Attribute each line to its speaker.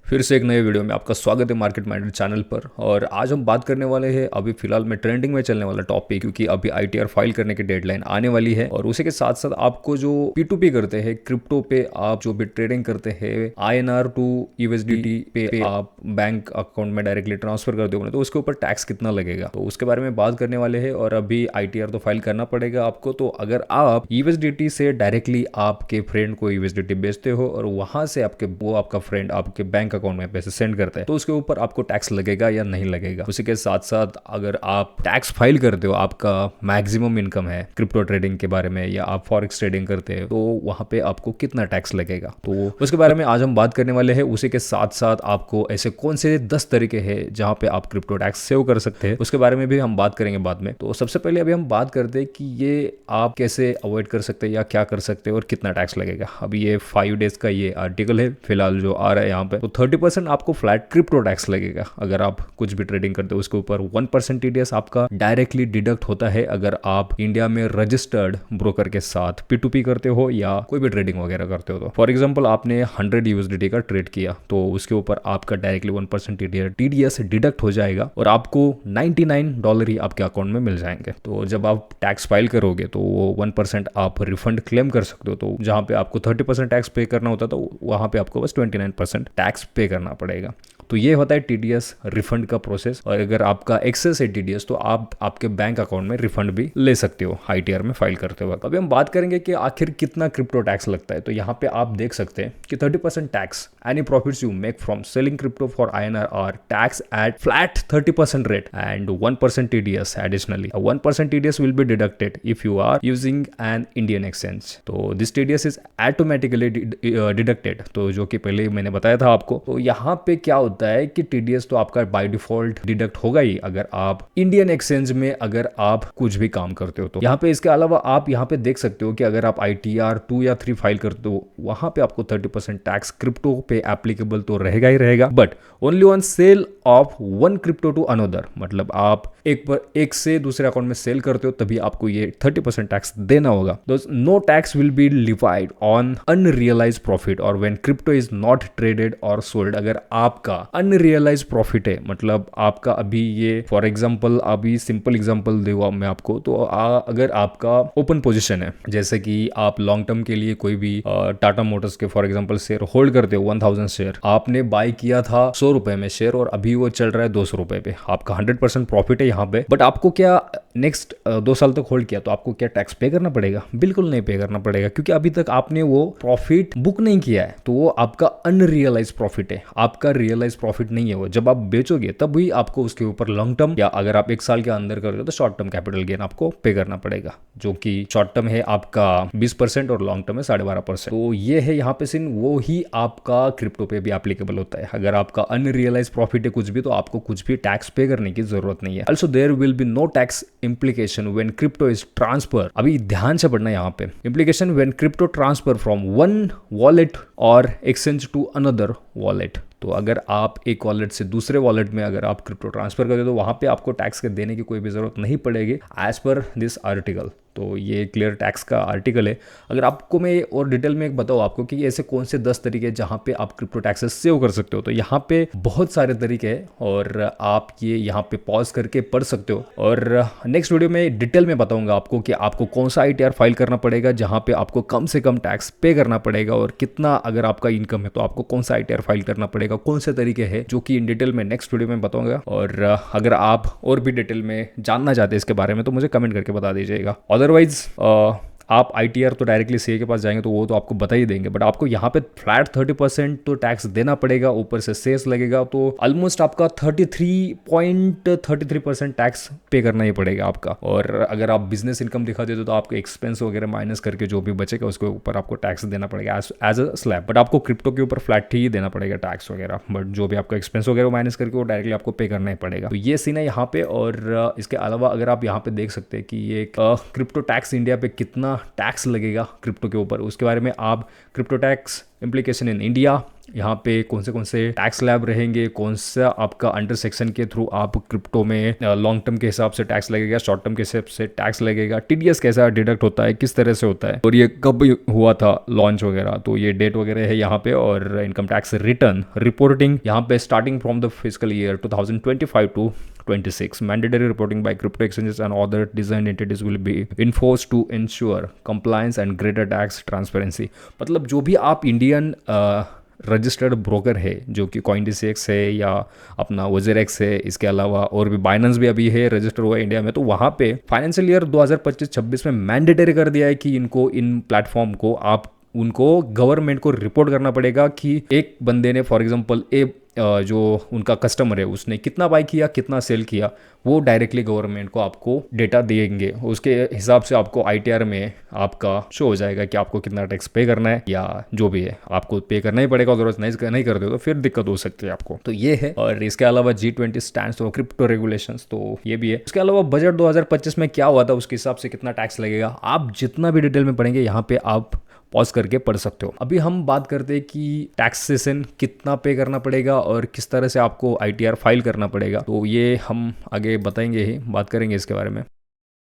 Speaker 1: फिर से एक नए वीडियो में आपका स्वागत है मार्केट माइंडेड चैनल पर। और आज हम बात करने वाले हैं अभी फिलहाल में ट्रेंडिंग में चलने वाला टॉपिक, क्योंकि अभी आईटीआर फाइल करने की डेडलाइन आने वाली है। और उसी के साथ साथ आपको जो P2P करते हैं क्रिप्टो पे, आप जो भी ट्रेडिंग करते हैं INR टू USDT पे आप बैंक अकाउंट में डायरेक्टली ट्रांसफर करते हो, तो उसके ऊपर टैक्स कितना लगेगा, तो उसके बारे में बात करने वाले हैं। और अभी आईटीआर तो फाइल करना पड़ेगा आपको। तो अगर आप USDT से डायरेक्टली आपके फ्रेंड को USDT बेचते हो और वहां से आपका फ्रेंड आपके बैंक अकाउंट में पैसे सेंड करते हैं, तो उसके ऊपर आपको टैक्स लगेगा या नहीं लगेगा। उसी के साथ साथ अगर आप टैक्स फाइल करते हो, आपका मैक्सिमम इनकम है क्रिप्टो ट्रेडिंग के बारे में, या आप फॉरेक्स ट्रेडिंग करते हो, तो वहां पे आपको कितना टैक्स लगेगा, तो उसके बारे में आज हम बात करने वाले हैं। उसी के साथ साथ आपको ऐसे कौन से 10 तरीके हैं जहां पे आप क्रिप्टो टैक्स सेव कर सकते हैं, उसके बारे में भी हम बात करेंगे बाद में। तो सबसे पहले अभी हम बात करते हैं कि ये आप कैसे अवॉइड कर सकते हैं या क्या कर सकते हैं और कितना टैक्स लगेगा। अभी ये 5 डेज का ये आर्टिकल है फिलहाल जो आ रहा है यहाँ पे। तो 30% आपको फ्लैट क्रिप्टो टैक्स लगेगा अगर आप कुछ भी ट्रेडिंग करते हो। उसके ऊपर 1% TDS आपका डायरेक्टली डिडक्ट होता है अगर आप इंडिया में रजिस्टर्ड ब्रोकर के साथ P2P करते हो या कोई भी ट्रेडिंग वगैरह करते हो। तो फॉर एग्जांपल आपने 100 USDT का ट्रेड किया, तो उसके ऊपर आपका डायरेक्टली 1% TDS डिडक्ट हो जाएगा और आपको $99 ही आपके अकाउंट में मिल जाएंगे। तो जब आप टैक्स फाइल करोगे तो वो 1% आप रिफंड क्लेम कर सकते हो। तो जहां पे आपको 30% टैक्स पे करना होता था, वहां पे आपको बस 29% टैक्स पे करना पड़ेगा। तो ये होता है TDS रिफंड का प्रोसेस। और अगर आपका एक्सेस है TDS, तो आप आपके बैंक अकाउंट में रिफंड भी ले सकते हो आईटीआर में फाइल करते वक्त। अभी हम बात करेंगे कि आखिर कितना क्रिप्टो टैक्स लगता है। तो यहाँ पे आप देख सकते हैं कि 30% tax any profits you make from selling crypto for INR are tax at flat 30% rate and 1% TDS additionally. 1% TDS will be deducted if you are using an Indian exchange. तो this TDS is automatically deducted, तो जो कि पहले मैंने बताया था आपको। तो यहाँ पे क्या होता है कि TDS तो आपका बाय डिफॉल्ट डिडक्ट होगा ही अगर आप इंडियन एक्सचेंज में अगर आप कुछ भी काम करते हो। तो यहाँ पे इसके अलावा आप यहाँ पे देख सकते हो कि अगर आप ITR 2 या 3 फाइल करते हो, वहां पे आपको 30% टैक्स क्रिप्टो पे एप्लीकेबल तो रहेगा ही रहेगा, but only on sale of one crypto to another. मतलब आप एक से दूसरे अकाउंट में सेल करते हो तभी आपको ये 30% टैक्स देना होगा। No tax will be levied on unrealised profit और when crypto is not traded और सोल्ड। अगर आपका अनरियलाइज प्रॉफिट है, मतलब आपका अभी ये फॉर एग्जांपल, अभी सिंपल एग्जांपल दूंगा मैं आपको। तो अगर आपका ओपन पोजीशन है, जैसे कि आप लॉन्ग टर्म के लिए कोई भी टाटा मोटर्स के फॉर एग्जांपल शेयर होल्ड करते हो 1000 शेयर, आपने बाय किया था 100 रुपए में शेयर और अभी वो चल रहा है 200 रुपए पे, आपका 100% प्रॉफिट है यहाँ पे। बट आपको क्या नेक्स्ट 2 साल तक होल्ड किया, तो आपको क्या टैक्स पे करना पड़ेगा? बिल्कुल नहीं पे करना पड़ेगा, क्योंकि अभी तक आपने वो प्रॉफिट बुक नहीं किया है। तो वो आपका अनरियलाइज प्रॉफिट है, आपका रियलाइज प्रॉफिट नहीं है वो। जब आप बेचोगे तब भी आपको उसके ऊपर लॉन्ग टर्म, या अगर आप 1 साल के अंदर करोगे तो शॉर्ट टर्म कैपिटल गेन आपको पे करना पड़ेगा, जो कि शॉर्ट टर्म है आपका 20% और लॉन्ग टर्म है 12.5%। तो ये है यहाँ पे सिर्फ वो ही आपका क्रिप्टो पे भी एप्लीकेबल होता है। अगर आपका अनरियलाइज प्रॉफिट है कुछ भी, तो आपको कुछ भी टैक्स पे करने की जरूरत नहीं है। Also there will be no tax implication when crypto is transfer। अभी ध्यान से पढ़ना यहाँ पे, implication when crypto transfer from one wallet or exchange to another wallet। तो अगर आप एक वॉलेट से दूसरे वॉलेट में अगर आप क्रिप्टो ट्रांसफर करते हो, तो वहां पे आपको टैक्स के देने की कोई भी जरूरत नहीं पड़ेगी एज पर दिस आर्टिकल। तो ये क्लियर टैक्स का आर्टिकल है। अगर आपको मैं और डिटेल में एक बताऊँ आपको कि ऐसे कौन से 10 तरीके जहां पे आप क्रिप्टो टैक्सेस सेव कर सकते हो, तो यहाँ पे बहुत सारे तरीके हैं और आप ये यहाँ पे पॉज करके पढ़ सकते हो। और नेक्स्ट वीडियो में डिटेल में बताऊंगा आपको कि आपको कौन सा ITR फाइल करना पड़ेगा जहां पे आपको कम से कम टैक्स पे करना पड़ेगा, और कितना अगर आपका इनकम है तो आपको कौन सा ITR फाइल करना पड़ेगा, कौन से तरीके हैं, जो कि इन डिटेल में नेक्स्ट वीडियो में बताऊंगा। और अगर आप और भी डिटेल में जानना चाहते हैं इसके बारे में, तो मुझे कमेंट करके बता दीजिएगा। अदरवाइज आप ITR तो डायरेक्टली CA के पास जाएंगे तो वो तो आपको बता ही देंगे, बट आपको यहाँ पे फ्लैट 30% तो टैक्स देना पड़ेगा, ऊपर से सेस लगेगा, तो ऑलमोस्ट आपका 33.33% टैक्स पे करना ही पड़ेगा आपका। और अगर आप बिजनेस इनकम दिखा देते तो आपको एक्सपेंस वगैरह माइनस करके जो भी बचेगा उसके ऊपर आपको टैक्स देना पड़ेगा एज अ स्लैब। बट आपको क्रिप्टो के ऊपर फ्लैट ही देना पड़ेगा टैक्स वगैरह, बट जो भी आपका एक्सपेंस वगैरह माइनस करके वो डायरेक्टली आपको पे करना ही पड़ेगा। तो ये सीन है यहाँ पे। और इसके अलावा अगर आप यहाँ पे देख सकते हैं कि ये क्रिप्टो टैक्स इंडिया पे कितना टैक्स लगेगा क्रिप्टो के ऊपर, उसके बारे में आप crypto tax implication in India यहाँ पे कौन से टैक्स लैब रहेंगे, कौन सा आपका अंडर सेक्शन के थ्रू आप क्रिप्टो में लॉन्ग टर्म के हिसाब से टैक्स लगेगा, शॉर्ट टर्म के हिसाब से टैक्स लगेगा, टीडीएस कैसा डिडक्ट होता है, किस तरह से होता है, और ये कब हुआ था लॉन्च वगैरह, तो ये डेट वगैरह है यहाँ पे। और इनकम टैक्स रिटर्न रिपोर्टिंग यहाँ पे starting from the physical year 2025 to 26. Mandatory reporting by crypto exchanges and other designed entities will be enforced to ensure compliance and greater tax transparency. मतलब जो भी आप इंडियन रजिस्टर्ड ब्रोकर है जो कि CoinDCX है या अपना WazirX है, इसके अलावा और भी बाइनेंस भी अभी है रजिस्टर हुआ है इंडिया में, तो वहाँ पे फाइनेंशियल ईयर 2025-26 में मैंडेटरी कर दिया है कि इनको इन प्लेटफॉर्म को आप उनको गवर्नमेंट को रिपोर्ट करना पड़ेगा कि एक बंदे ने फॉर एग्जांपल जो उनका कस्टमर है उसने कितना बाई किया, कितना सेल किया, वो डायरेक्टली गवर्नमेंट को आपको डेटा देंगे। उसके हिसाब से आपको आईटीआर में आपका शो हो जाएगा कि आपको कितना टैक्स पे करना है, या जो भी है आपको पे करना ही पड़ेगा। अगर नहीं करते हो तो फिर दिक्कत हो सकती है आपको। तो ये है। और इसके अलावा G20 stands for crypto regulations, तो ये भी है। इसके अलावा बजट 2025 में क्या हुआ था उसके हिसाब से कितना टैक्स लगेगा, आप जितना भी डिटेल में पढ़ेंगे यहाँ पे आप पॉज करके पढ़ सकते हो। अभी हम बात करते हैं कि टैक्सेशन कितना पे करना पड़ेगा और किस तरह से आपको आईटीआर फाइल करना पड़ेगा, तो ये हम आगे बताएंगे ही, बात करेंगे इसके बारे में।